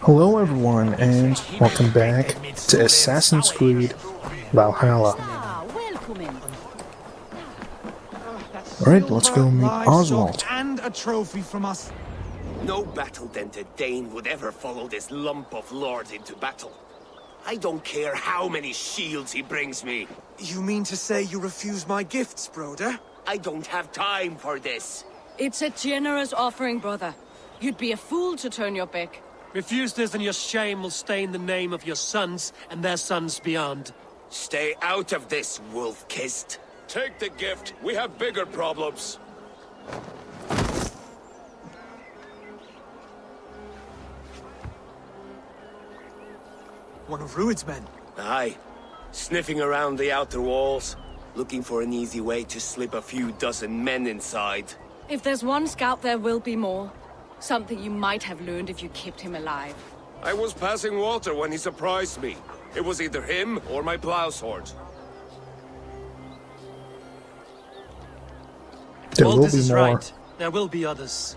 Hello everyone and welcome back to Assassin's Creed Valhalla. Alright, let's go meet Oswald. And a trophy from us. No battle-dented Dane would ever follow this lump of lord into battle. I don't care how many shields he brings me. You mean to say you refuse my gifts, Broder? I don't have time for this. It's a generous offering, brother. You'd be a fool to turn your back. Refuse this and your shame will stain the name of your sons and their sons beyond. Stay out of this, wolf-kissed. Take the gift. We have bigger problems. One of Rued's men. Aye. Sniffing around the outer walls. Looking for an easy way to slip a few dozen men inside. If there's one scout, there will be more. Something you might have learned if you kept him alive. I was passing water when he surprised me. It was either him or my plow sword. There will Valdis be is more. right. There will be others.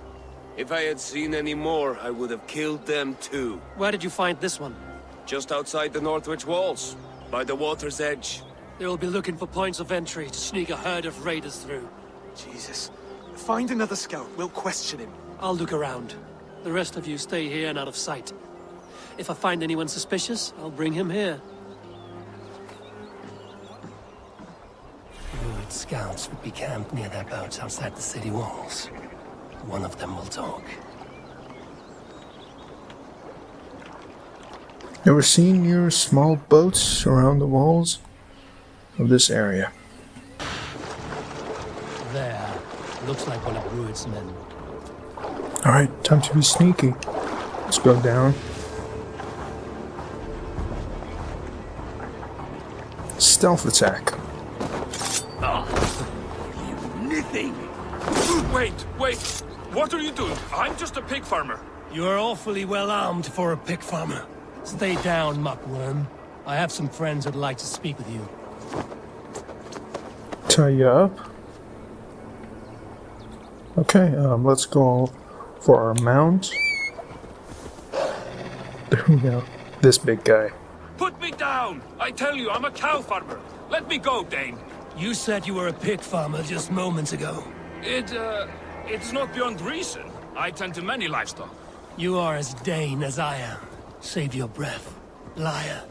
If I had seen any more, I would have killed them too. Where did you find this one? Just outside the Northwich walls, by the water's edge. They will be looking for points of entry to sneak a herd of raiders through. Jesus. Find another scout. We'll question him. I'll look around. The rest of you stay here and out of sight. If I find anyone suspicious, I'll bring him here. Rued scouts would be camped near their boats outside the city walls. One of them will talk. Ever seen your small boats around the walls of this area? There. Looks like one of Rued's men. Alright, time to be sneaky. Let's go down. Stealth attack. Wait! What are you doing? I'm just a pig farmer. You're awfully well armed for a pig farmer. Stay down, muckworm. I have some friends who'd like to speak with you. Tie you up. Okay, let's go for our mount. There we go. This big guy. Put me down! I tell you, I'm a cow farmer. Let me go, Dane. You said you were a pig farmer just moments ago. It's not beyond reason. I tend to many livestock. You are as Dane as I am. Save your breath, liar.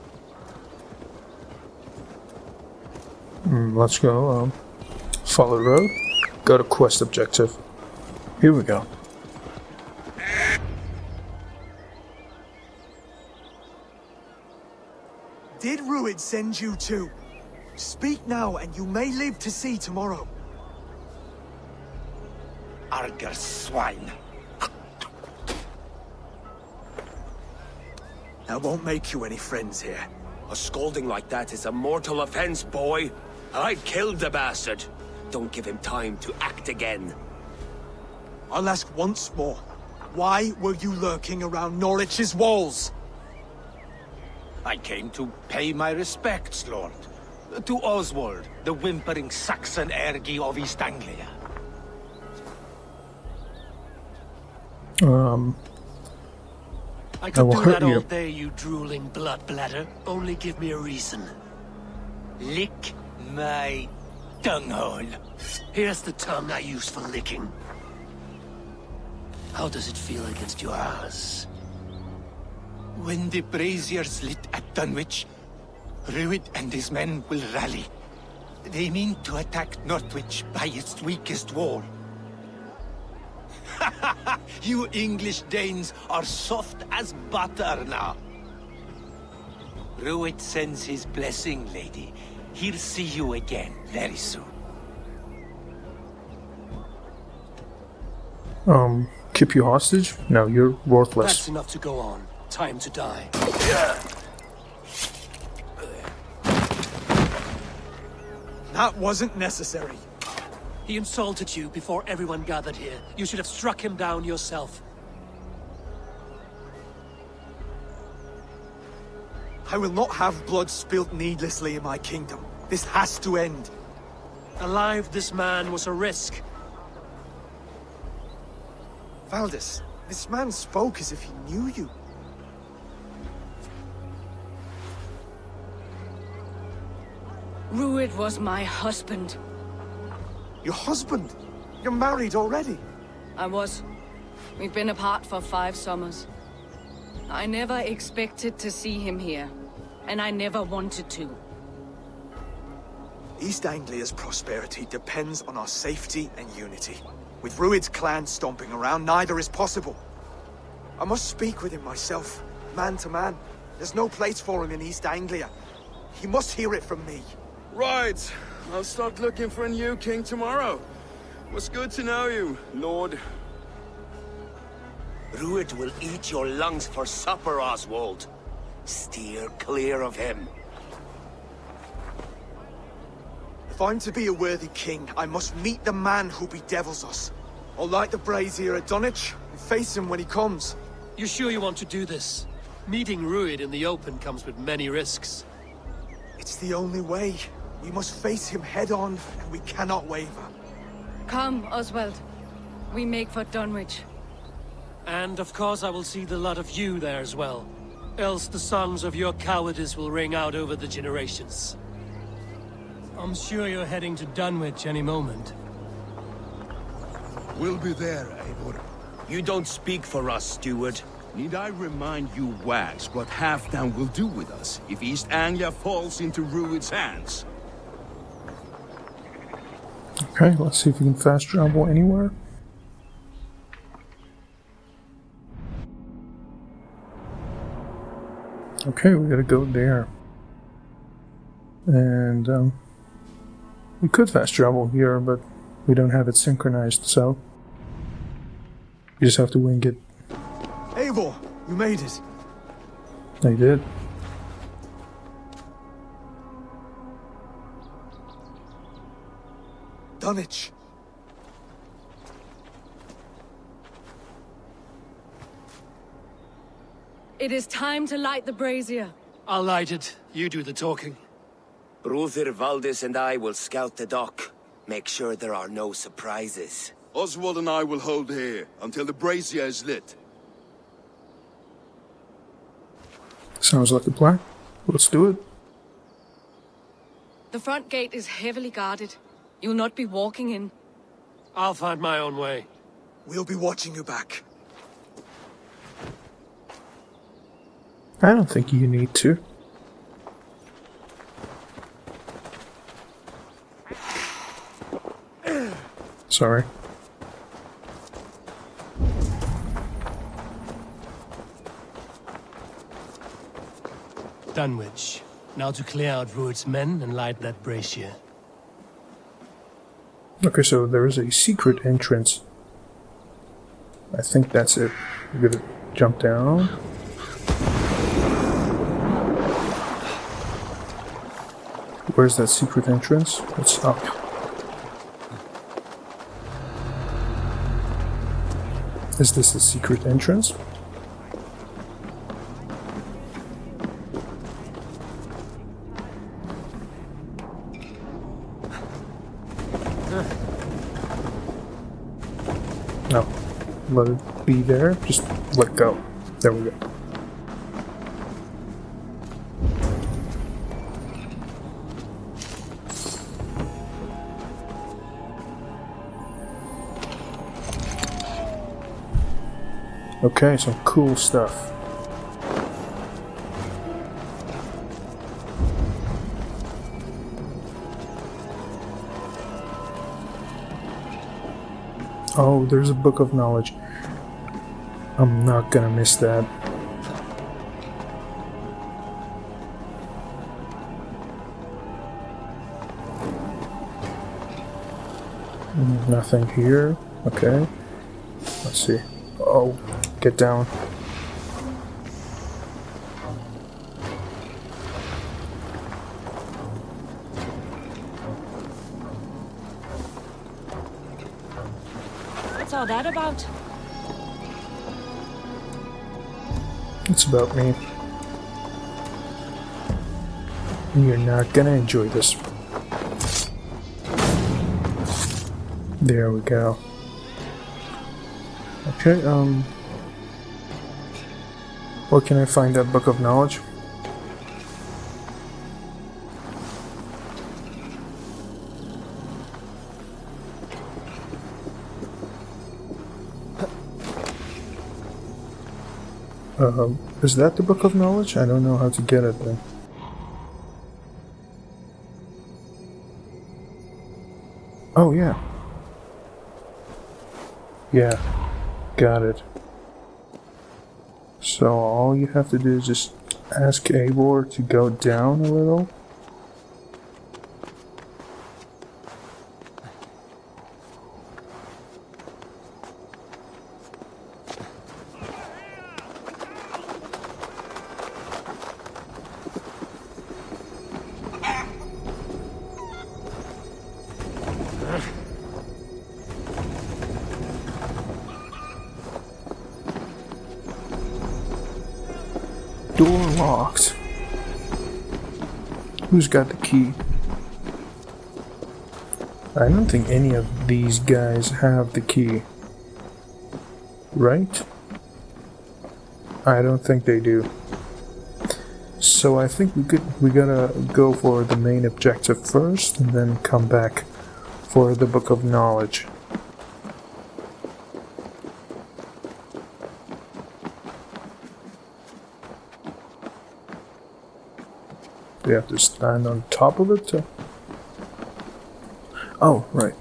Let's go, follow the road. Go to quest objective. Here we go. Did Rued send you too? Speak now, and you may live to see tomorrow. Arger swine. That won't make you any friends here. A scolding like that is a mortal offense, boy. I killed the bastard. Don't give him time to act again. I'll ask once more. Why were you lurking around Norwich's walls? I came to pay my respects, Lord. To Oswald, the whimpering Saxon ergi of East Anglia. I I could will do hurt that you. all day, you drooling blood bladder. Only give me a reason. Lick my dunghole. Here's the tongue I use for licking. How does it feel against your ass? When the braziers lit at Dunwich, Rued and his men will rally. They mean to attack Northwich by its weakest wall. You English Danes are soft as butter now. Rued sends his blessing, lady. He'll see you again very soon. Keep you hostage? No, you're worthless. That's enough to go on. Time to die. That wasn't necessary. He insulted you before everyone gathered here. You should have struck him down yourself. I will not have blood spilt needlessly in my kingdom. This has to end. Alive, this man was a risk. Valdis, This man spoke as if he knew you. Rued was my husband. Your husband? You're married already? I was. We've been apart for 5 summers. I never expected to see him here, and I never wanted to. East Anglia's prosperity depends on our safety and unity. With Rued's clan stomping around, neither is possible. I must speak with him myself, man to man. There's no place for him in East Anglia. He must hear it from me. Right. I'll start looking for a new king tomorrow. Was good to know you, Lord. Rued will eat your lungs for supper, Oswald. Steer clear of him. If I'm to be a worthy king, I must meet the man who bedevils us. I'll light the brazier at Dunwich and face him when he comes. You sure you want to do this? Meeting Rued in the open comes with many risks. It's the only way. We must face him head on, and we cannot waver. Come, Oswald. We make for Dunwich. And of course I will see the lot of you there as well. Else the songs of your cowardice will ring out over the generations. I'm sure you're heading to Dunwich any moment. We'll be there, Eivor. You don't speak for us, steward. Need I remind you, Wags, what Halfdown will do with us if East Anglia falls into Rued's hands? Okay, let's see if we can fast travel anywhere. Okay, we gotta go there. And, we could fast travel here, but we don't have it synchronized, so you just have to wing it. Eivor, you made it. I did. Dunwich. It is time to light the brazier. I'll light it. You do the talking. Brother Valdis and I will scout the dock. Make sure there are no surprises. Oswald and I will hold here until the brazier is lit. Sounds like a plan. Let's do it. The front gate is heavily guarded. You'll not be walking in. I'll find my own way. We'll be watching you back. I don't think you need to. Sorry. Dunwich. Now to clear out Rued's men and light that brazier. Okay, so there is a secret entrance. I think that's it. We're gonna jump down. Where's that secret entrance? It's up. Is this a secret entrance? No. Let it be there. Just let go. There we go. Okay, some cool stuff. Oh, there's a book of knowledge. I'm not gonna miss that. Nothing here. Okay. Let's see. Oh, get down. What's all that about? It's about me. You're not gonna enjoy this. There we go. Okay, Where can I find that book of knowledge? Is that the book of knowledge? I don't know how to get it then. Oh yeah. Yeah, got it. So all you have to do is just ask Eivor to go down a little. Door locked. Who's got the key? I don't think any of these guys have the key. Right? I don't think they do. So I think we gotta go for the main objective first and then come back for the Book of Knowledge. We have to stand on top of it to... Oh, right.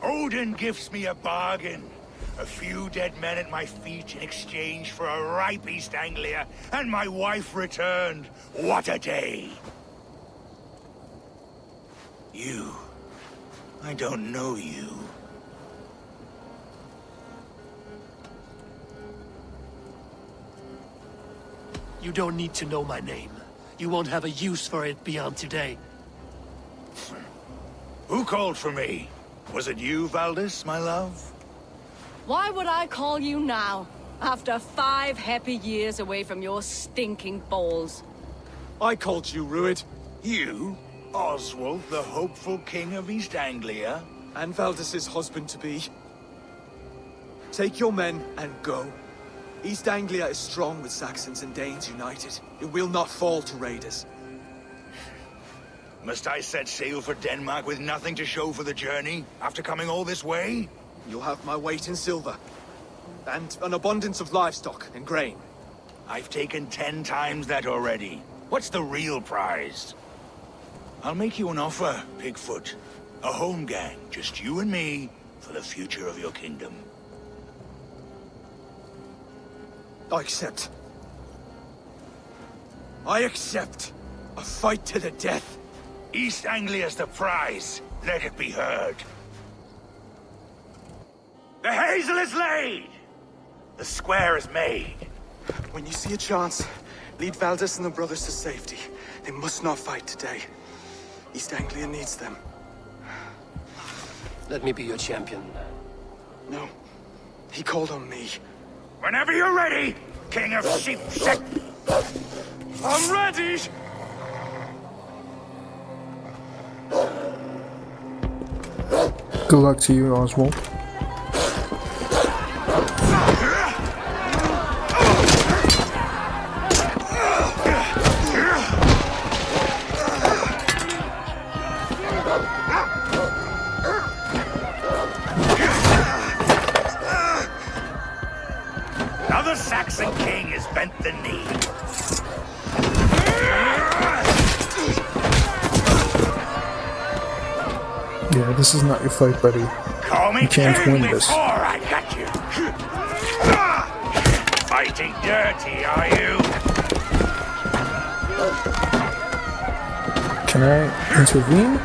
Odin gives me a bargain. A few dead men at my feet in exchange for a ripe East Anglia, and my wife returned. What a day! You. I don't know you. You don't need to know my name. You won't have a use for it beyond today. Who called for me? Was it you, Valdis, my love? Why would I call you now, after 5 happy years away from your stinking balls? I called you, Ruid. You? Oswald, the hopeful king of East Anglia? And Valdis's husband-to-be. Take your men and go. East Anglia is strong with Saxons and Danes united. It will not fall to raiders. Must I set sail for Denmark with nothing to show for the journey, after coming all this way? You'll have my weight in silver. And an abundance of livestock and grain. I've taken 10 times that already. What's the real prize? I'll make you an offer, Pigfoot. A home gang, just you and me, for the future of your kingdom. I accept. I accept. A fight to the death. East Anglia's the prize. Let it be heard. The hazel is laid! The square is made. When you see a chance, lead Valdis and the brothers to safety. They must not fight today. East Anglia needs them. Let me be your champion. No. He called on me. Whenever you're ready, King of Sheep Sick. I'm ready! Good luck to you, Oswald. Now the Saxon king has bent the knee. Yeah, this is not your fight, buddy. Call me You can't king win before this. I got you. Fighting dirty, are you? Can I intervene?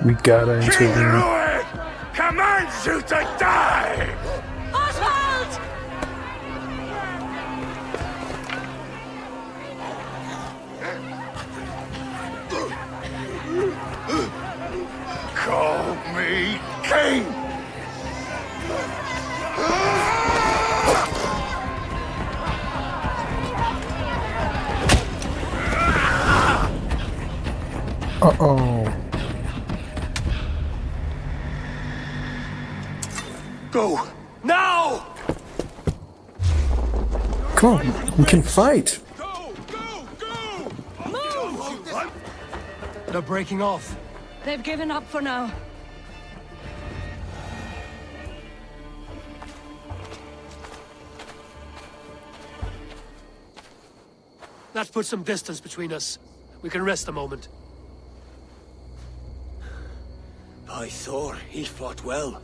We gotta King intervene. Ruid commands you to die! Oswald! King! Uh-oh. Go! Now! Come on, we can fight. Go! Go! Go! They're breaking off. They've given up for now. That puts some distance between us. We can rest a moment. By Thor, he fought well.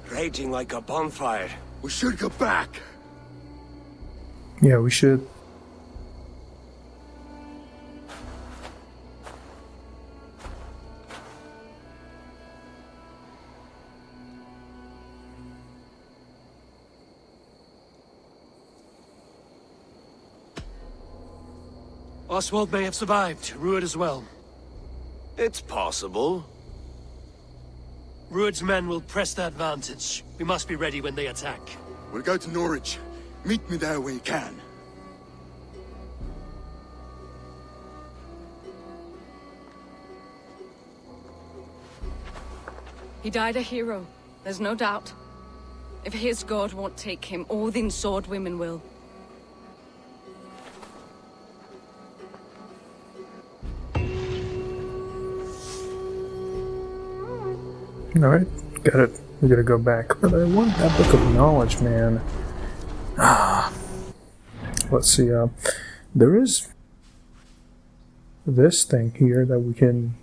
Raging like a bonfire. We should go back. Yeah, we should. Oswald may have survived, Rued as well. It's possible. Rued's men will press the advantage. We must be ready when they attack. We'll go to Norwich. Meet me there when you can. He died a hero, there's no doubt. If his god won't take him, Odin's sword women will. Alright, got it. We gotta go back. But I want that book of knowledge, man. Let's see, there is this thing here that we can,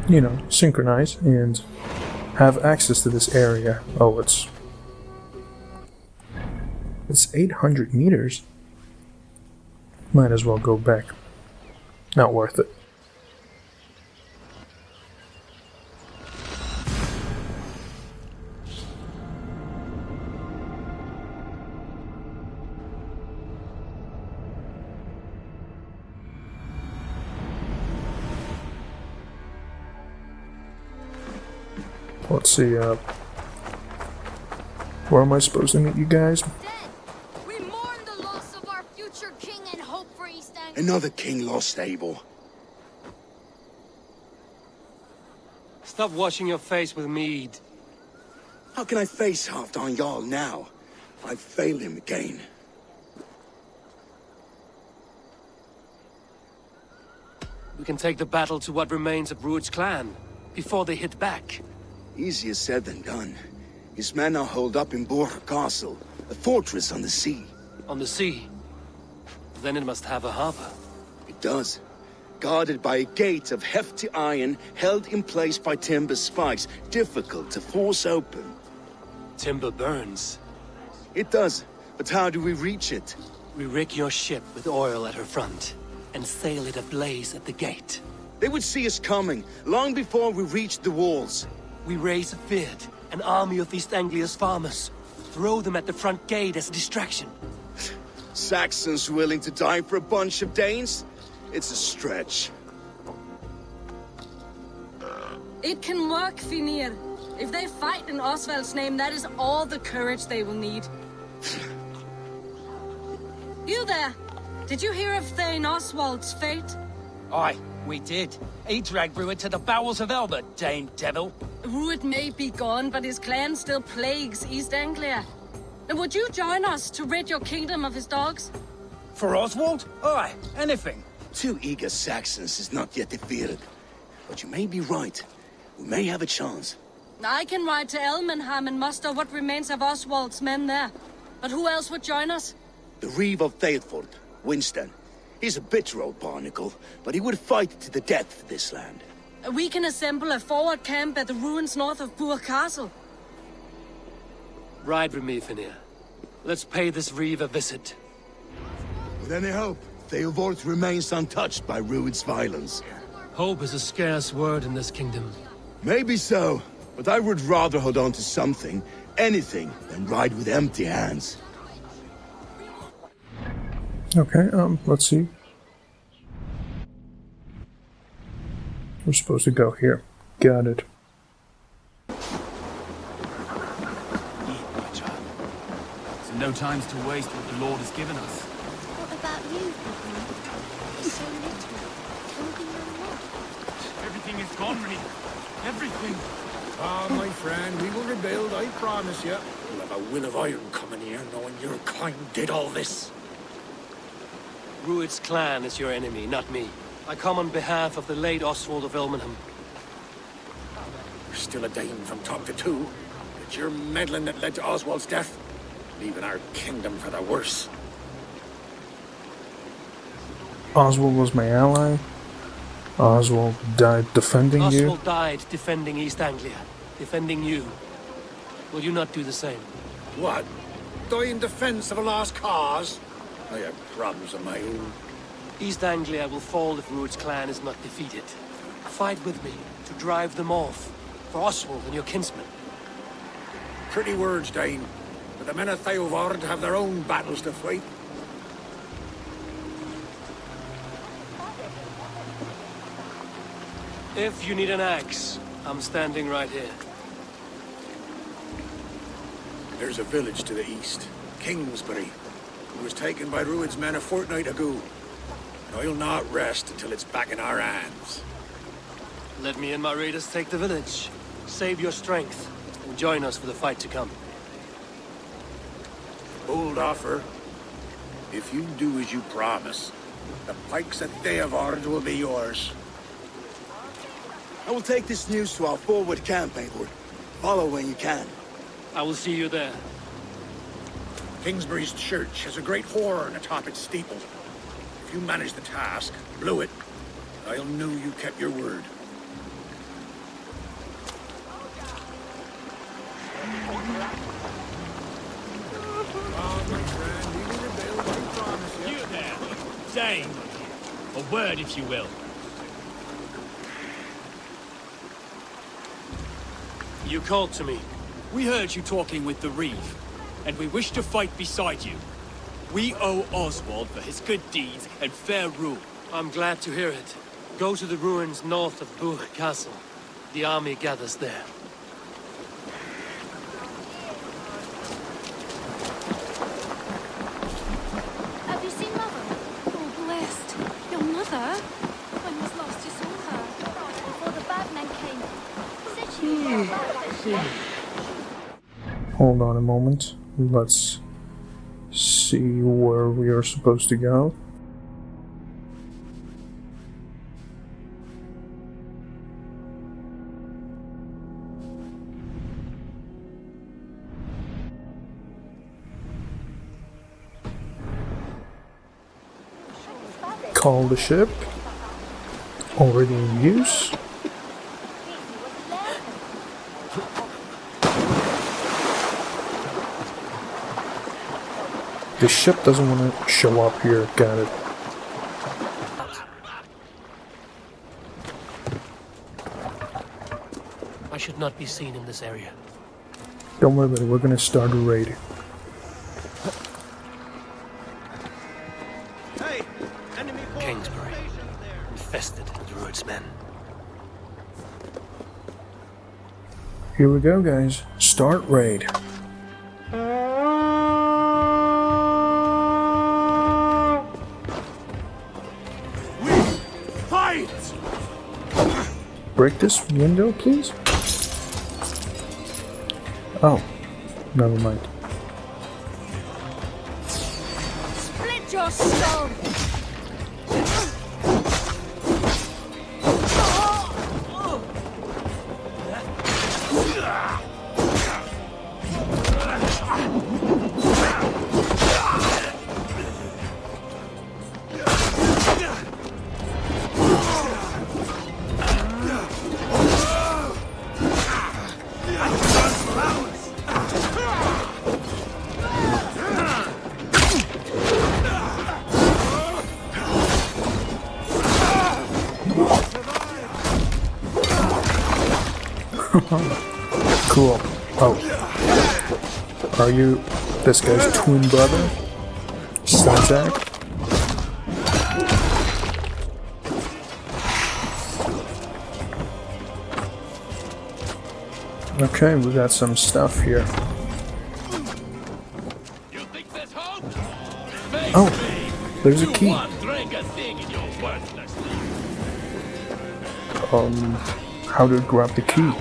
you know, synchronize and have access to this area. Oh, it's 800 meters. Might as well go back. Not worth it. Let's see, where am I supposed to meet you guys? Dead. We mourn the loss of our future king and hope for East Anglia. Another king lost, Abel. Stop washing your face with mead. How can I face Halfdan Jarl now? I've failed him again. We can take the battle to what remains of Rued's clan, before they hit back. Easier said than done. His men are holed up in Borg Castle, a fortress on the sea. On the sea. Then it must have a harbor. It does. Guarded by a gate of hefty iron, held in place by timber spikes, difficult to force open. Timber burns. It does, but how do we reach it? We rig your ship with oil at her front, and sail it ablaze at the gate. They would see us coming, long before we reached the walls. We raise a Fyrd, an army of East Anglia's farmers. Throw them at the front gate as a distraction. Saxons willing to die for a bunch of Danes? It's a stretch. It can work, Finir. If they fight in Oswald's name, that is all the courage they will need. You there! Did you hear of Thane Oswald's fate? Aye, we did. He dragged Rued to the bowels of Elbert, Dane devil. Rued may be gone, but his clan still plagues East Anglia. And would you join us to rid your kingdom of his dogs? For Oswald? Aye, anything. 2 eager Saxons is not yet defeated. But you may be right. We may have a chance. I can ride to Elmenham and muster what remains of Oswald's men there. But who else would join us? The Reeve of Thetford, Winston. He's a bitter old barnacle, but he would fight to the death for this land. We can assemble a forward camp at the ruins north of Burg Castle. Ride with me, Finir. Let's pay this Reeve a visit. With any hope, Theodort remains untouched by Rued's violence. Hope is a scarce word in this kingdom. Maybe so, but I would rather hold on to something, anything, than ride with empty hands. Okay, let's see. We're supposed to go here. Got it. No time's to waste what the Lord has given us. What about you, Papa? You're so little. Can we know more? Everything is gone, Reed. Everything. Ah, my friend, we will rebuild, I promise you. You'll have a will of iron coming here, knowing your kind did all this. Rued's clan is your enemy, not me. I come on behalf of the late Oswald of Elmenham. You're still a Dane from top to two. It's your meddling that led to Oswald's death, leaving our kingdom for the worse. Oswald was my ally. Oswald died defending you. Oswald died defending East Anglia, defending you. Will you not do the same? What? Die in defense of a lost cause? I have problems of my own. East Anglia will fall if Rued's clan is not defeated. Fight with me to drive them off, for Oswald and your kinsmen. Pretty words, Dane, but the men of Theovard have their own battles to fight. If you need an axe, I'm standing right here. There's a village to the east, Kingsbury. It was taken by Rued's men a fortnight ago. And I'll not rest until it's back in our hands. Let me and my raiders take the village. Save your strength, and join us for the fight to come. Bold offer. If you do as you promise, the pikes at Theovard will be yours. I will take this news to our forward camp, Edward. Follow when you can. I will see you there. Kingsbury's church has a great horn atop its steeple. If you manage the task, blew it, I'll know you kept your word. You there, Dane. A word, if you will. You called to me. We heard you talking with the Reeve, and we wish to fight beside you. We owe Oswald for his good deeds and fair rule. I'm glad to hear it. Go to the ruins north of Buch Castle. The army gathers there. Have you seen Mother? Oh, blessed. Your mother? When was last you saw her? Before the bad men came. Said she was well back, but she... Hold on a moment. Let's see where we are supposed to go. Call the ship. Already in use. The ship doesn't want to show up here. Got it. I should not be seen in this area. Don't worry about it. We're gonna start a raid. Kingsbury, infested with Rued's men. Here we go, guys. Start raid. Fight! Break this window, please. Oh, never mind. Split your skull! Cool. Oh. Are you this guy's twin brother? Sanzak? Okay, we got some stuff here. There's a key. How to grab the key?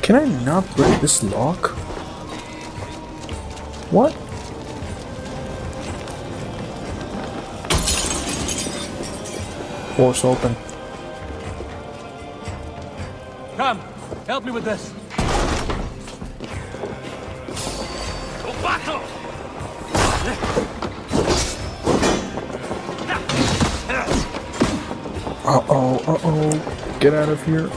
Can I not break this lock? What? Force open. Come, help me with this. To battle! Uh-oh. Get out of here.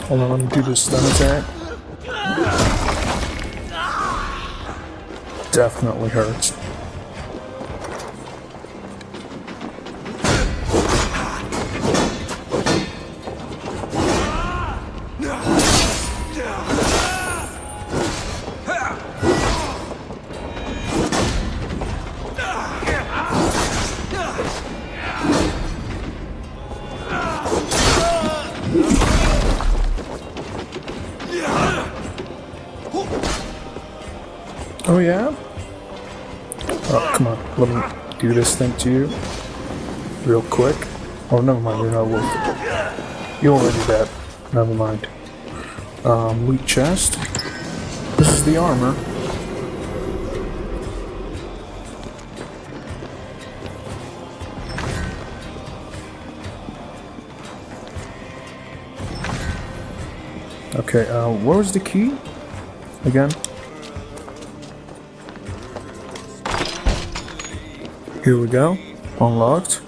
Hold on, let me do this stun attack. Definitely hurts. Oh yeah? Oh, come on. Let me do this thing to you. Real quick. Oh, never mind. You're not worth it. You're already dead. Never mind. Loot chest. This is the armor. Okay, where was the key? Again? Here we go. Unlocked.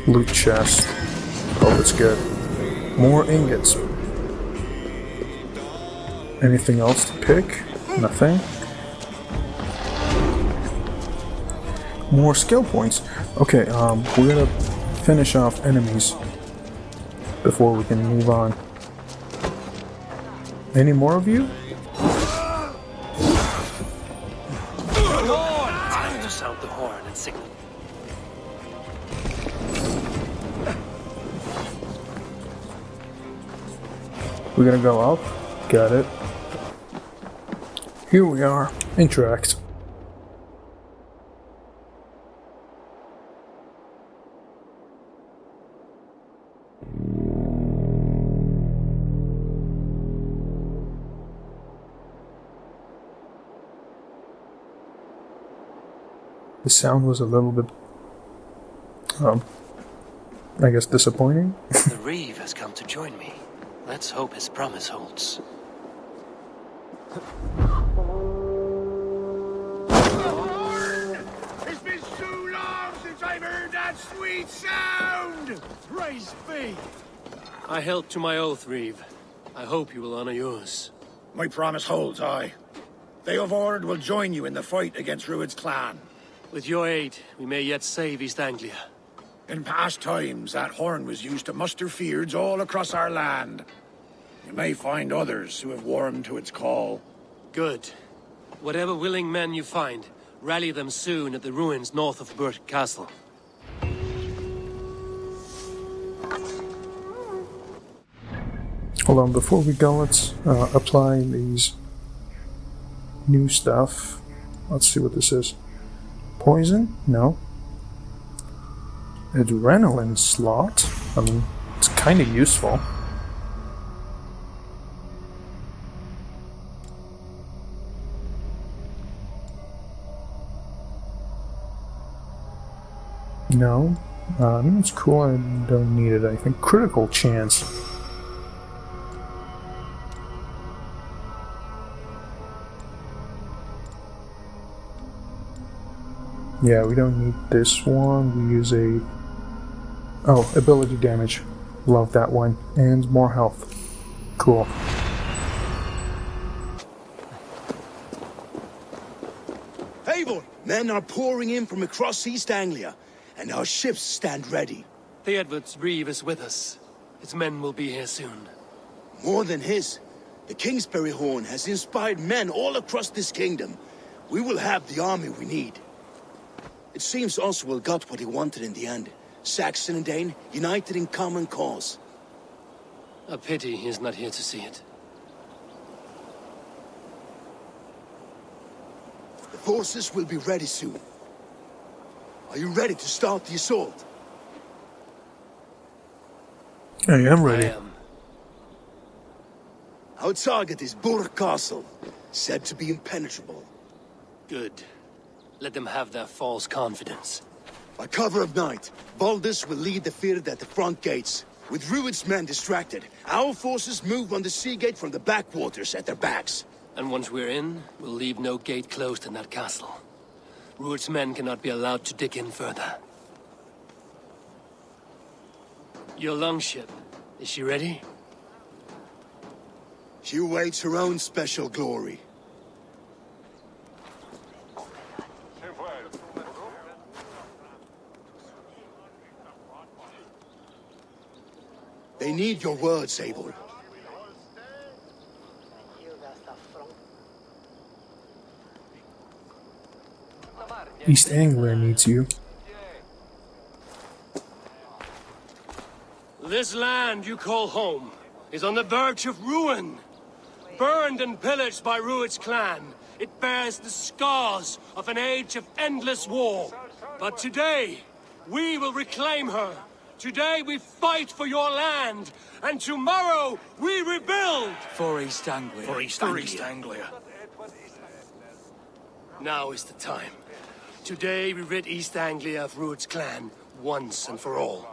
Loot chest. Oh, that's good. More ingots. Anything else to pick? Nothing. More skill points. Okay, we're gonna finish off enemies before we can move on. Any more of you? Time to sound the horn and signal. We're gonna go up. Got it. Here we are. Interact. The sound was a little bit, I guess disappointing. The Reeve has come to join me. Let's hope his promise holds. It's been so long since I've heard that sweet sound! Praise be! I held to my oath, Reeve. I hope you will honor yours. My promise holds, aye. They of Ord will join you in the fight against Rued's clan. With your aid, we may yet save East Anglia. In past times, that horn was used to muster fyrds all across our land. You may find others who have warmed to its call. Good. Whatever willing men you find, rally them soon at the ruins north of Burt Castle. Hold on, before we go, let's apply these new stuff. Let's see what this is. Poison? No. Adrenaline slot? I mean, it's kind of useful. No. It's cool, I don't need it, I think. Critical chance. Yeah, we don't need this one. We use a... Oh, ability damage. Love that one. And more health. Cool. Eivor, men are pouring in from across East Anglia, and our ships stand ready. The Edward's Reeve is with us. His men will be here soon. More than his. The Kingsbury Horn has inspired men all across this kingdom. We will have the army we need. It seems Oswald got what he wanted in the end. Saxon and Dane, united in common cause. A pity he's not here to see it. The forces will be ready soon. Are you ready to start the assault? I am ready. I am. Our target is Burg Castle, said to be impenetrable. Good. Let them have their false confidence. By cover of night, Valdis will lead the field at the front gates. With Rued's men distracted, our forces move on the sea gate from the backwaters at their backs. And once we're in, we'll leave no gate closed in that castle. Rued's men cannot be allowed to dig in further. Your longship, is she ready? She awaits her own special glory. They need your words, Abel. East Anglia needs you. This land you call home is on the verge of ruin. Burned and pillaged by Rued's clan, it bears the scars of an age of endless war. But today, we will reclaim her. Today we fight for your land, and tomorrow we rebuild! For East Anglia. For East Anglia. Now is the time. Today we rid East Anglia of Rued's clan, once and for all.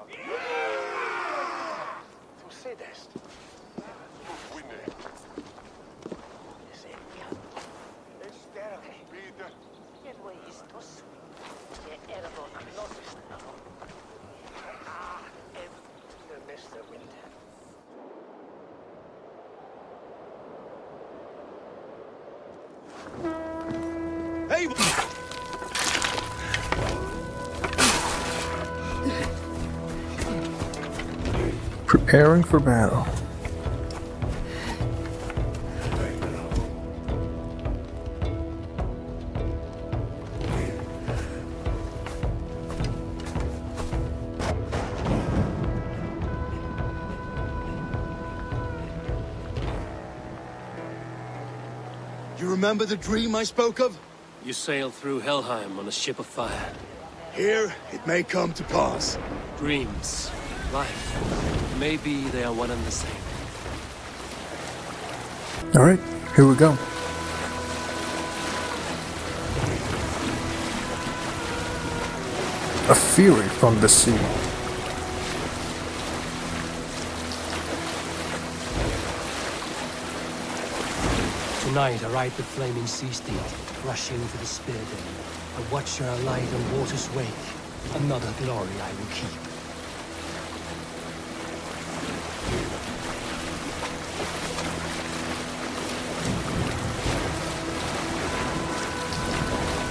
Preparing for battle. You remember the dream I spoke of? You sail through Helheim on a ship of fire. Here, it may come to pass. Dreams, life, maybe they are one and the same. Alright, here we go. A fury from the sea. Tonight I ride the flaming sea steed, rushing to the spear den. A watcher alight on water's wake. Another glory I will keep.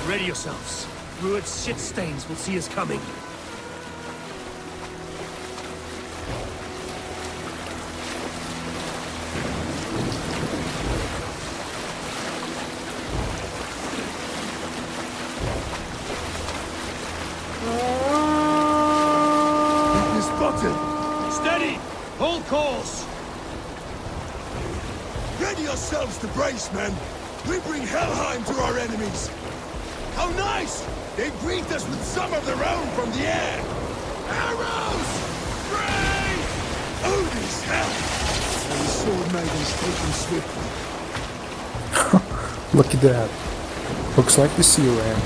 Ready yourselves. Rued's shit stains will see us coming. Steady! Hold course! Ready yourselves to brace, men! We bring Helheim to our enemies! How nice! They greet us with some of their own from the air! Arrows! Brace! Odin's hell! And the sword maidens taken swiftly. Look at that. Looks like the sea ram.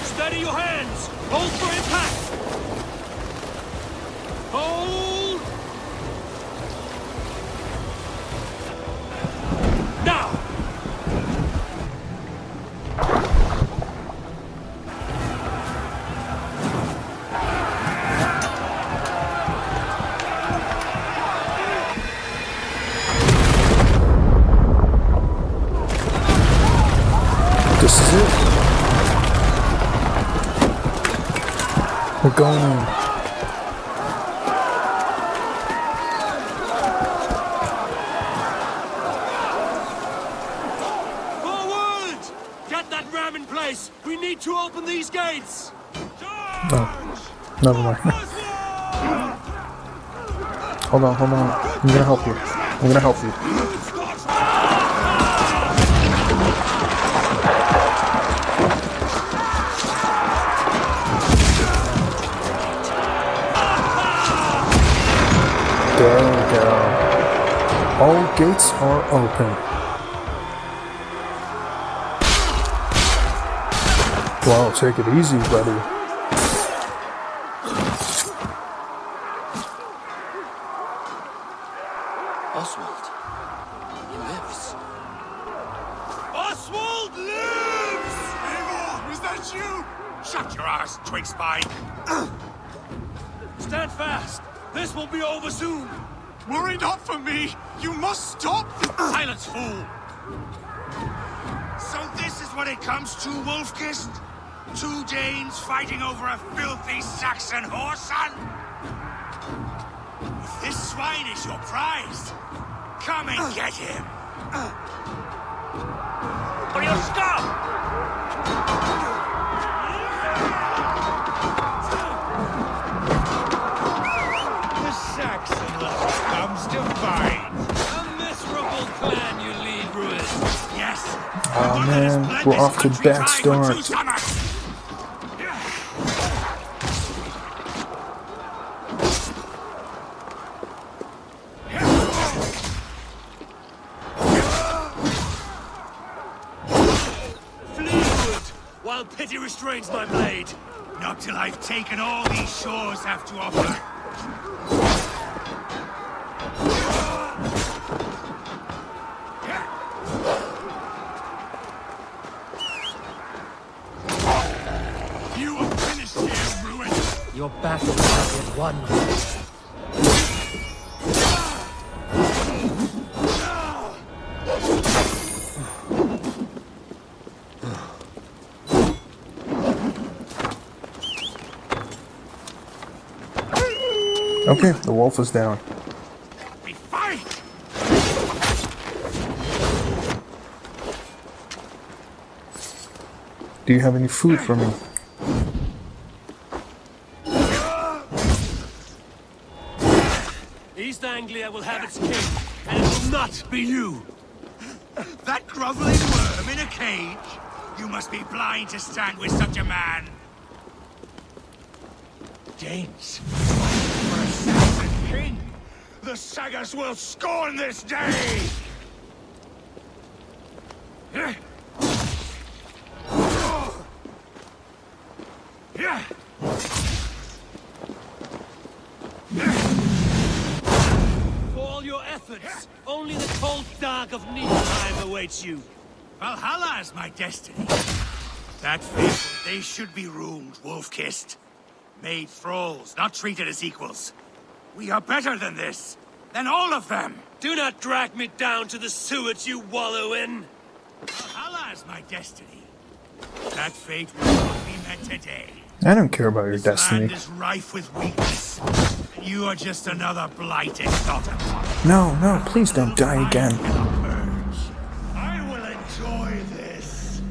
Steady your hands! Hold for impact! Hold! This is it. We're going in. Forward! Get that ram in place! We need to open these gates! Oh, never mind. Hold on. I'm gonna help you. There we go. All gates are open. Wow, take it easy, buddy. Oswald. He lives. Oswald lives! Eivor, was that you? Shut your ass, twig spine. Stand fast! This will be over soon! Worry not for me! You must stop! Silence, fool! So this is what it comes to, Wolf-Kissed? 2 Danes fighting over a filthy Saxon whoreson? If this swine is your prize, come and get him! Or you'll stop! The Saxon lover comes to find. A miserable clan you lead, Ruin. Yes. Oh man, we're off to a bad start. While pity restrains my blade. Not till I've taken all these shores have to offer. You are finished here, Ruin. Your battle is yet won. Okay, the wolf is down. We fight! Do you have any food for me? East Anglia will have its king, and it will not be you. That groveling worm in a cage? You must be blind to stand with such a man. Danes, for a Saxon king, the Sagas will scorn this day! For all your efforts, only the cold dark of Niflheim awaits you. Valhalla is my destiny. That fate, they should be ruined, wolf-kissed. Made thralls, not treated as equals. We are better than this. Than all of them. Do not drag me down to the sewage you wallow in. Valhalla is my destiny. That fate will not be met today. I don't care about your This destiny. land is rife with weakness. And you are just another blighted thought upon it. No, please don't die again. I will enjoy this.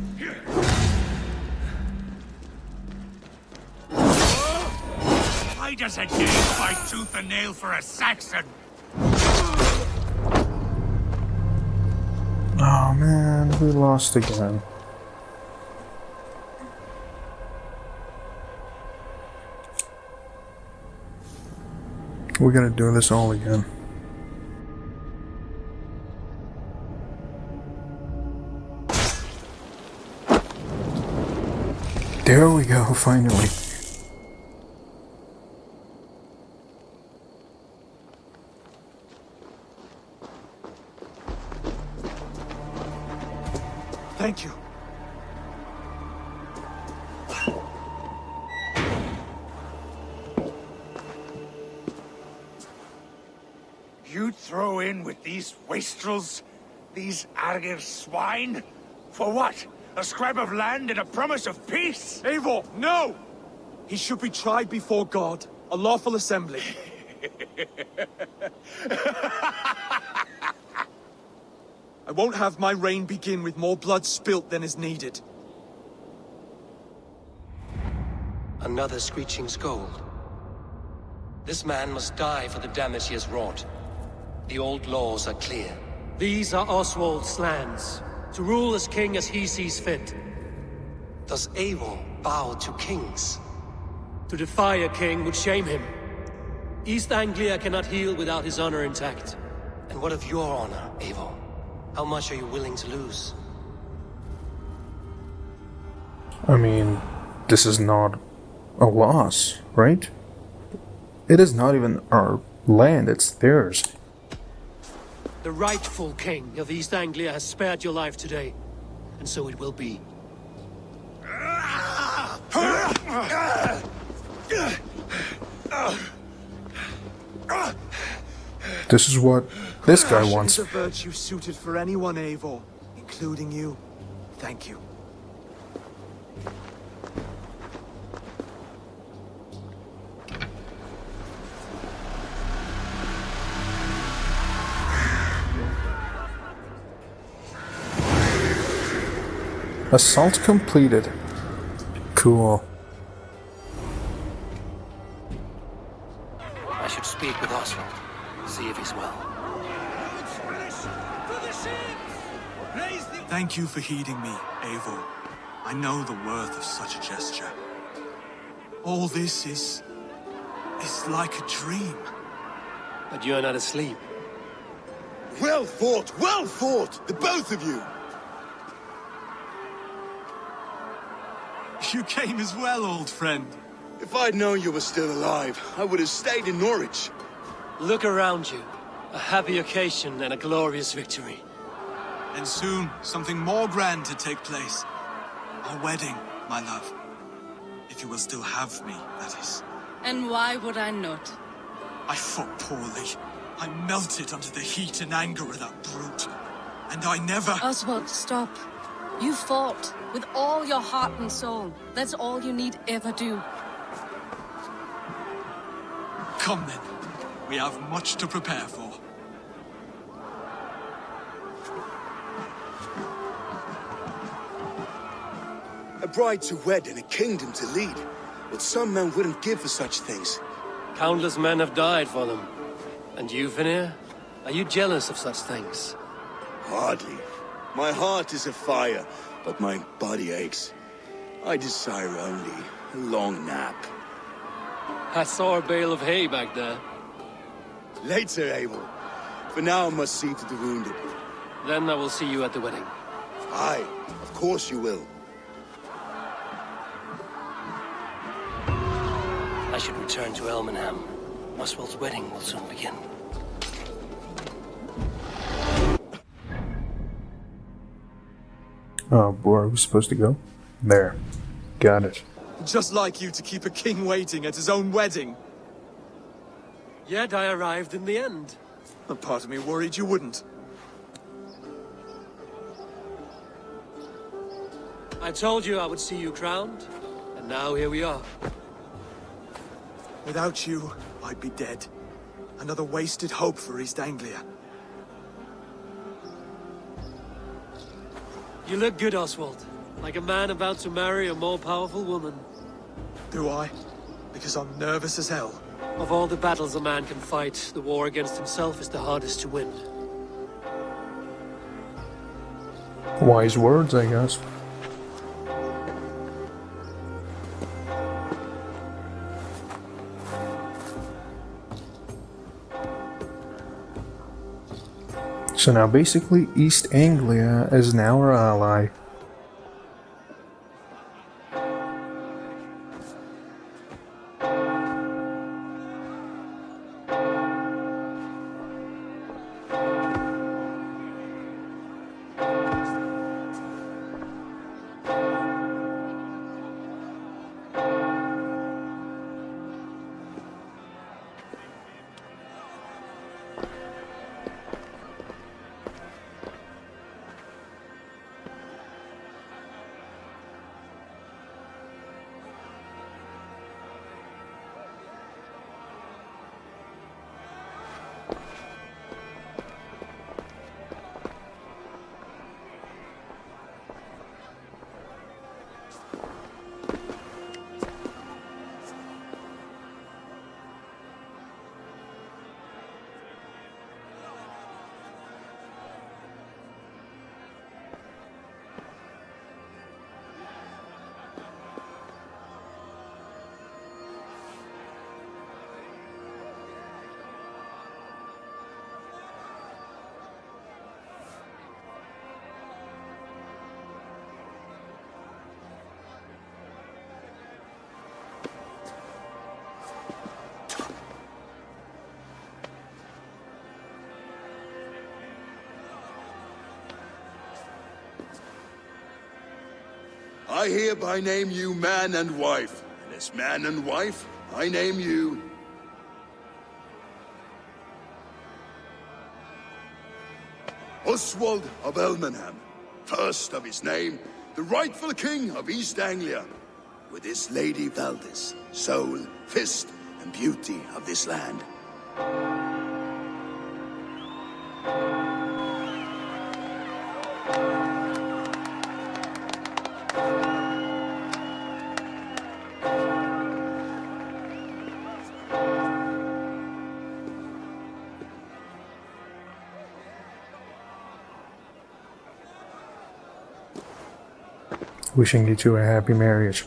Why does a Dane fight tooth and nail for a Saxon? Oh man, we lost again. We gotta do this all again. There we go, finally. Thank you. You'd throw in with these wastrels? These Argir swine? For what? A scrap of land and a promise of peace? Eivor, no! He should be tried before God, a lawful assembly. I won't have my reign begin with more blood spilt than is needed. Another screeching scold. This man must die for the damage he has wrought. The old laws are clear. These are Oswald's lands, to rule as king as he sees fit. Does Eivor bow to kings? To defy a king would shame him. East Anglia cannot heal without his honor intact. And what of your honor, Eivor? How much are you willing to lose? I mean, this is not a loss, right? It is not even our land, it's theirs. The rightful king of East Anglia has spared your life today, and so it will be. This is what this guy wants. It's a virtue suited for anyone, Eivor, including you. Thank you. Assault completed. Cool. I should speak with Oswald. See if he's well. Thank you for heeding me, Eivor. I know the worth of such a gesture. All this is like a dream. But you're not asleep. Well fought, the both of you! You came as well, old friend. If I'd known you were still alive, I would have stayed in Norwich. Look around you. A happy occasion and a glorious victory. And soon, something more grand to take place. Our wedding, my love. If you will still have me, that is. And why would I not? I fought poorly. I melted under the heat and anger of that brute. And I never... Oswald, stop. You fought with all your heart and soul. That's all you need ever do. Come then. We have much to prepare for. A bride to wed and a kingdom to lead. What some men wouldn't give for such things. Countless men have died for them. And you, Vanir? Are you jealous of such things? Hardly. My heart is afire, but my body aches. I desire only a long nap. I saw a bale of hay back there. Later, Abel. For now, I must see to the wounded. Then I will see you at the wedding. Aye, of course you will. I should return to Elmenham. Oswald's wedding will soon begin. Oh, where are we supposed to go? There. Got it. Just like you to keep a king waiting at his own wedding. Yet I arrived in the end. A part of me worried you wouldn't. I told you I would see you crowned, and now here we are. Without you, I'd be dead. Another wasted hope for East Anglia. You look good, Oswald. Like a man about to marry a more powerful woman. Do I? Because I'm nervous as hell. Of all the battles a man can fight, the war against himself is the hardest to win. Wise words, I guess. So now basically East Anglia is now our ally. I hereby name you man and wife. And as man and wife, I name you... Oswald of Elmenham, first of his name, the rightful king of East Anglia, with his lady Valdis, soul, fist, and beauty of this land. Wishing you two a happy marriage.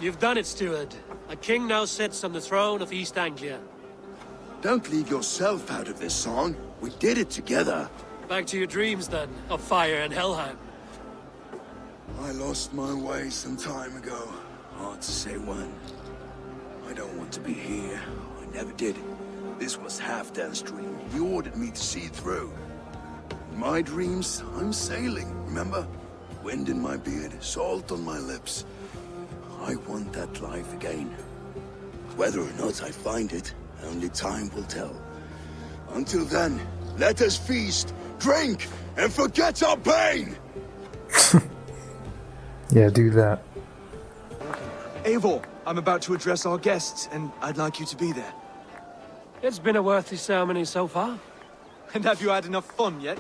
You've done it, steward. A king now sits on the throne of East Anglia. Don't leave yourself out of this song. We did it together. Back to your dreams, then, of fire and Helheim. I lost my way some time ago. Hard to say when. I don't want to be here. I never did. This was Halfdan's dream. He ordered me to see through. In my dreams, I'm sailing, remember? Wind in my beard, salt on my lips. I want that life again. Whether or not I find it, only time will tell. Until then, let us feast, drink, and forget our pain! Yeah, do that. Eivor, I'm about to address our guests, and I'd like you to be there. It's been a worthy ceremony so far. And have you had enough fun yet?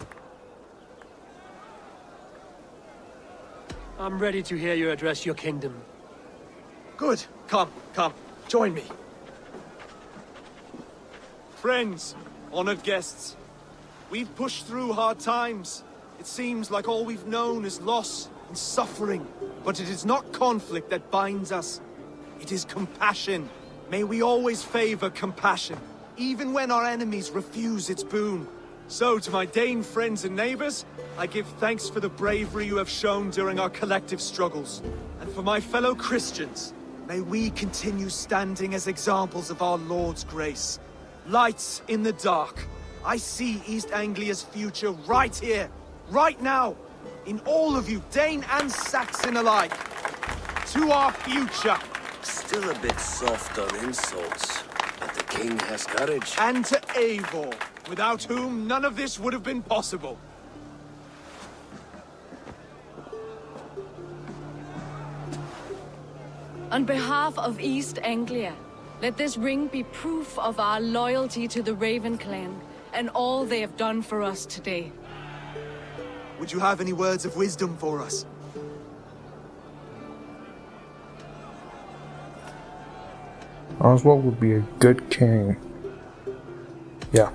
I'm ready to hear you address your kingdom. Good. Come, join me. Friends, honored guests, we've pushed through hard times. It seems like all we've known is loss and suffering. But it is not conflict that binds us. It is compassion. May we always favor compassion, even when our enemies refuse its boon. So, to my Dane friends and neighbors, I give thanks for the bravery you have shown during our collective struggles. And for my fellow Christians, may we continue standing as examples of our Lord's grace. Lights in the dark. I see East Anglia's future right here, right now, in all of you, Dane and Saxon alike. To our future. Still a bit soft on insults, but the king has courage. And to Eivor, without whom none of this would have been possible. On behalf of East Anglia, let this ring be proof of our loyalty to the Raven clan and all they have done for us today. Would you have any words of wisdom for us? Oswald would be a good king. Yeah.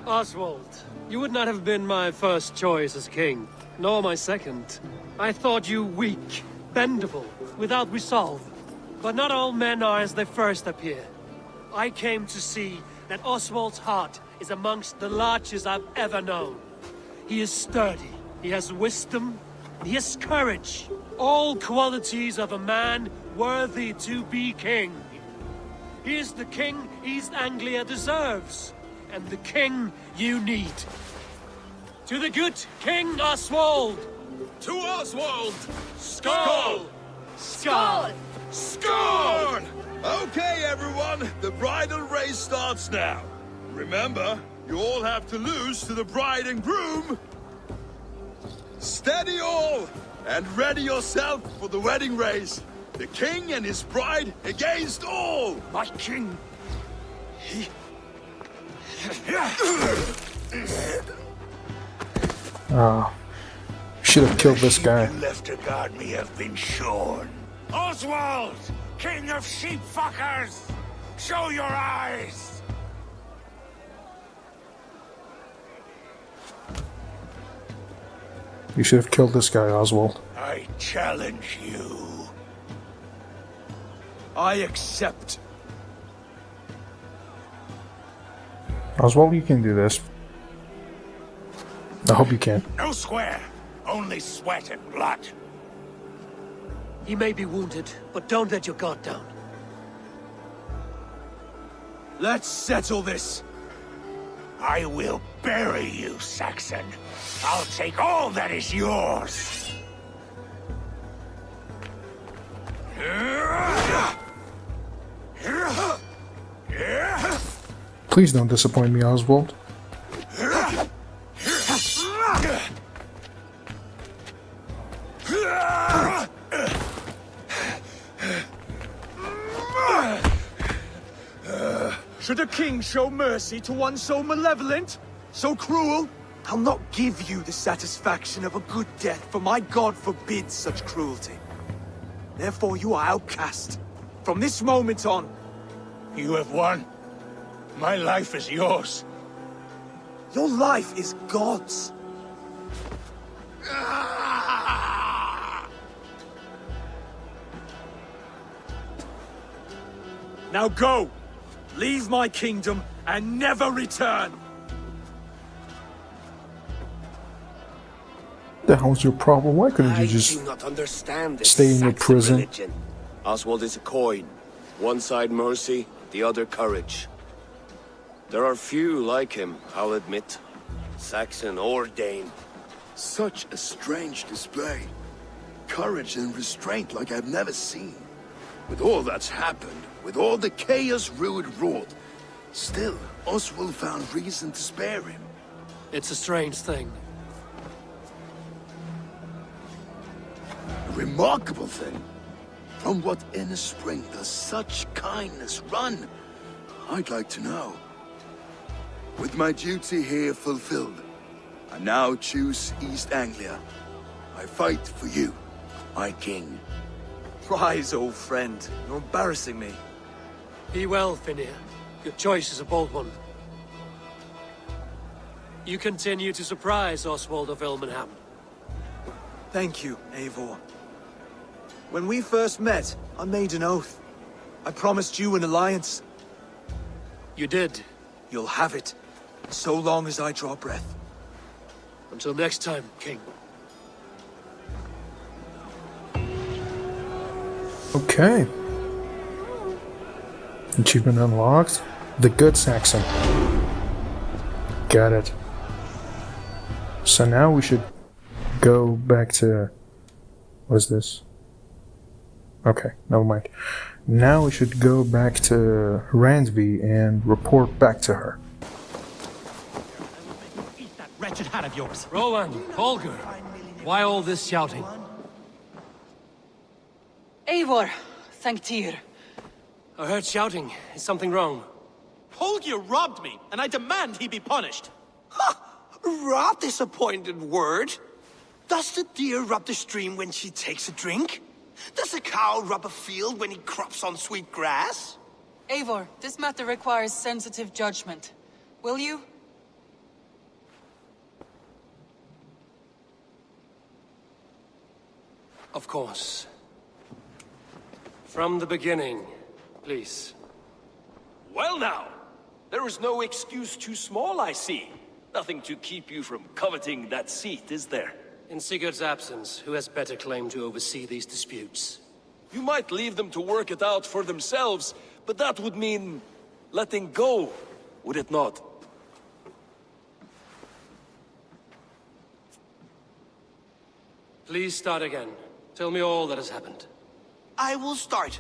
Oswald, you would not have been my first choice as king, nor my second. I thought you weak, bendable, without resolve. But not all men are as they first appear. I came to see that Oswald's heart is amongst the largest I've ever known. He is sturdy, he has wisdom, he has courage. All qualities of a man worthy to be king. He is the king East Anglia deserves, and the king you need. To the good King Oswald! To Oswald! Skull! Skull! Scorn! Okay, everyone, the bridal race starts now. Remember, you all have to lose to the bride and groom. Steady all, and ready yourself for the wedding race. The king and his bride against all. My king, he... Should have killed this guy. left to guard me have been shorn. Oswald, king of sheepfuckers, show your eyes. You should have killed this guy, Oswald. I challenge you. I accept. Oswald, you can do this. I hope you can. No square, only sweat and blood. He may be wounded, but don't let your guard down. Let's settle this. I will bury you, Saxon. I'll take all that is yours. Please don't disappoint me, Oswald. Should a king show mercy to one so malevolent? So cruel? I'll not give you the satisfaction of a good death, for my god forbids such cruelty. Therefore you are outcast. From this moment on. You have won. My life is yours. Your life is God's. Now go! Leave my kingdom and never return! The hell's your problem? Why couldn't you just I do not understand this stay in your Saxon prison? religion. Oswald is a coin. One side mercy, the other courage. There are few like him, I'll admit. Saxon or Dane. Such a strange display. Courage and restraint like I've never seen. With all that's happened, with all the chaos Rued wrought, still, Oswald found reason to spare him. It's a strange thing. A remarkable thing. From what inner spring does such kindness run? I'd like to know. With my duty here fulfilled, I now choose East Anglia. I fight for you, my king. Rise, old friend. You're embarrassing me. Be well, Finir. Your choice is a bold one. You continue to surprise Oswald of Ilmenham. Thank you, Eivor. When we first met, I made an oath. I promised you an alliance. You did. You'll have it, so long as I draw breath. Until next time, King. Okay. Achievement unlocked. The Good Saxon. Got it. So now we should go back to... What's this? Okay, never mind. Now we should go back to Randvi and report back to her. Eat that wretched hat of yours. Rowan, Holger, why all this shouting? Eivor, thank Tyr. I heard shouting. Is something wrong? Holger robbed me, and I demand he be punished. Rot disappointed word. Does the deer rub the stream when she takes a drink? Does a cow rub a field when he crops on sweet grass? Eivor, this matter requires sensitive judgment. Will you? Of course. From the beginning, please. Well now, there is no excuse too small, I see. Nothing to keep you from coveting that seat, is there? In Sigurd's absence, who has better claim to oversee these disputes? You might leave them to work it out for themselves, but that would mean letting go, would it not? Please start again. Tell me all that has happened. I will start.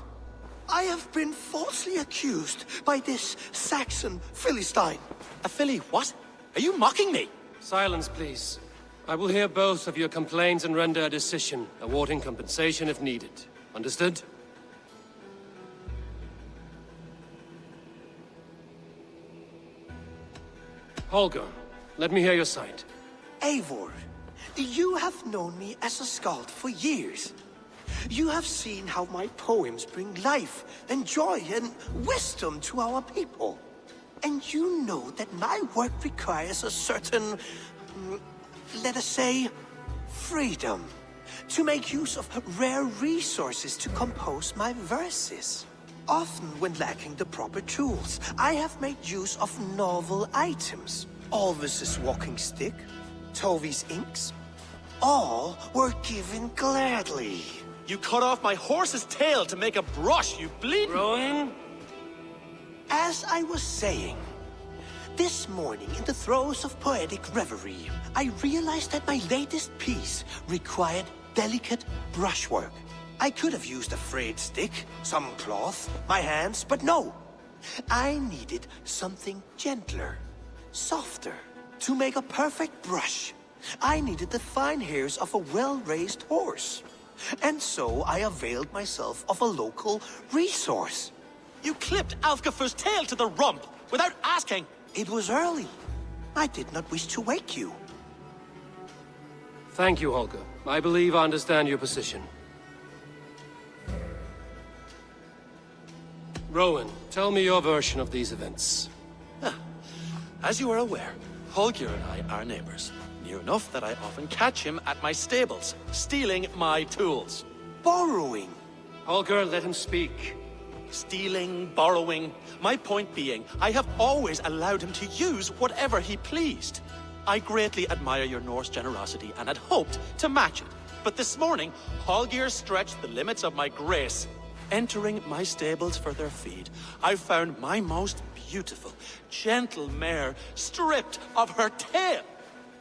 I have been falsely accused by this Saxon Philistine. A Philly what? Are you mocking me? Silence, please. I will hear both of your complaints and render a decision, awarding compensation if needed. Understood? Holger, let me hear your side. Eivor, you have known me as a skald for years. You have seen how my poems bring life and joy and wisdom to our people. And you know that my work requires a certain, let us say, freedom. To make use of rare resources to compose my verses. Often when lacking the proper tools, I have made use of novel items. Alvis's walking stick, Tovi's inks. All were given gladly. You cut off my horse's tail to make a brush, you bleeding... Rowan? As I was saying, this morning, in the throes of poetic reverie, I realized that my latest piece required delicate brushwork. I could have used a frayed stick, some cloth, my hands, but no. I needed something gentler, softer. To make a perfect brush, I needed the fine hairs of a well-raised horse. And so I availed myself of a local resource. You clipped Alfgafer's tail to the rump without asking. It was early. I did not wish to wake you. Thank you, Holger. I believe I understand your position. Rowan, tell me your version of these events. As you are aware, Holger and I are neighbors. Near enough that I often catch him at my stables, stealing my tools. Borrowing. Holger, let him speak. Stealing, borrowing. My point being, I have always allowed him to use whatever he pleased. I greatly admire your Norse generosity and had hoped to match it. But this morning, Holger stretched the limits of my grace. Entering my stables for their feed, I found my most beautiful, gentle mare stripped of her tail.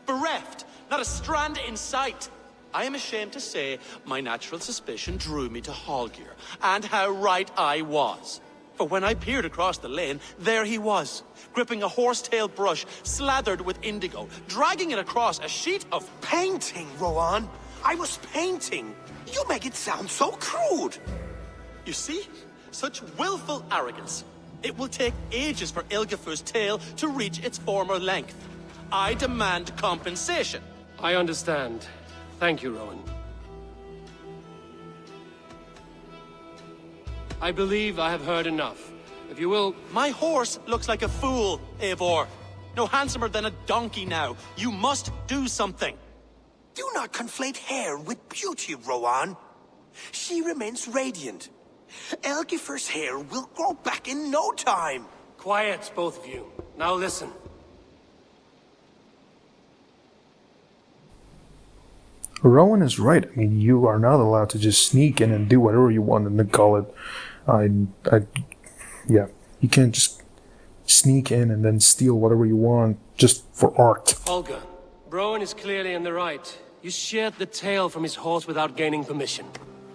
Bereft, not a strand in sight. I am ashamed to say my natural suspicion drew me to Holger, and how right I was. For when I peered across the lane, there he was, gripping a horsetail brush slathered with indigo, dragging it across a sheet of painting, Rowan. I was painting. You make it sound so crude. You see? Such willful arrogance. It will take ages for Ilgifer's tail to reach its former length. I demand compensation. I understand. Thank you, Rowan. I believe I have heard enough. If you will... My horse looks like a fool, Eivor. No handsomer than a donkey now. You must do something. Do not conflate hair with beauty, Rowan. She remains radiant. Elgifer's hair will grow back in no time. Quiet, both of you. Now listen. Rowan is right. I mean, you are not allowed to just sneak in and do whatever you want in the gullet. Yeah, you can't just sneak in and then steal whatever you want just for art. Holger, Rowan is clearly in the right. You sheared the tail from his horse without gaining permission.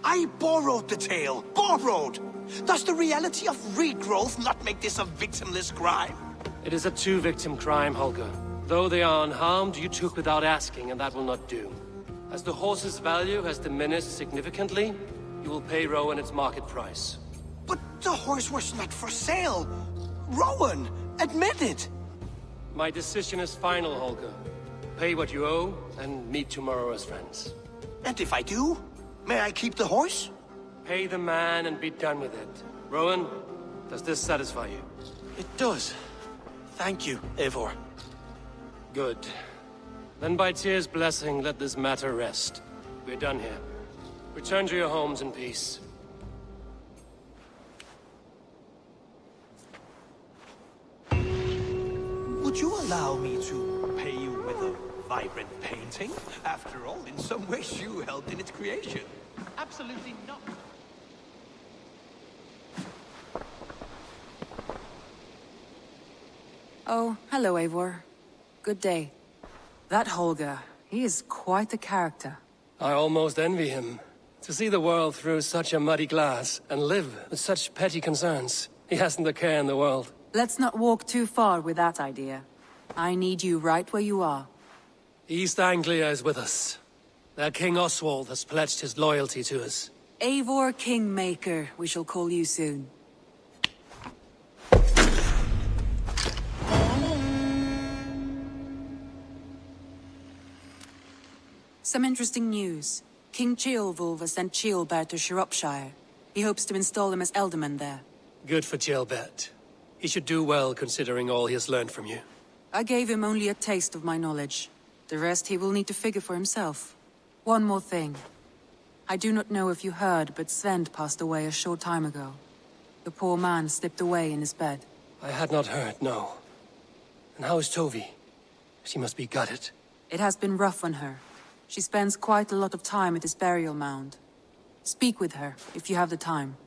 I borrowed the tail. Borrowed! Does the reality of regrowth not make this a victimless crime? It is a two-victim crime, Holger. Though they are unharmed, you took without asking, and that will not do. As the horse's value has diminished significantly, you will pay Rowan its market price. But the horse was not for sale. Rowan, admit it. My decision is final, Holger. Pay what you owe, and meet tomorrow as friends. And if I do? May I keep the horse? Pay the man and be done with it. Rowan, does this satisfy you? It does. Thank you, Eivor. Good. Then by Tyr's blessing, let this matter rest. We're done here. Return to your homes in peace. Would you allow me to pay you with a vibrant painting? After all, in some ways you helped in its creation. Absolutely not. Oh, hello, Eivor. Good day. That Holger, he is quite the character. I almost envy him. To see the world through such a muddy glass, and live with such petty concerns. He hasn't a care in the world. Let's not walk too far with that idea. I need you right where you are. East Anglia is with us. Their King Oswald has pledged his loyalty to us. Eivor Kingmaker, we shall call you soon. Some interesting news. King Ceolwulf has sent Ceolbert to Shropshire. He hopes to install him as Elderman there. Good for Ceolbert. He should do well considering all he has learned from you. I gave him only a taste of my knowledge. The rest he will need to figure for himself. One more thing. I do not know if you heard, but Svend passed away a short time ago. The poor man slipped away in his bed. I had not heard, no. And how is Tovi? She must be gutted. It has been rough on her. She spends quite a lot of time at his burial mound. Speak with her, if you have the time.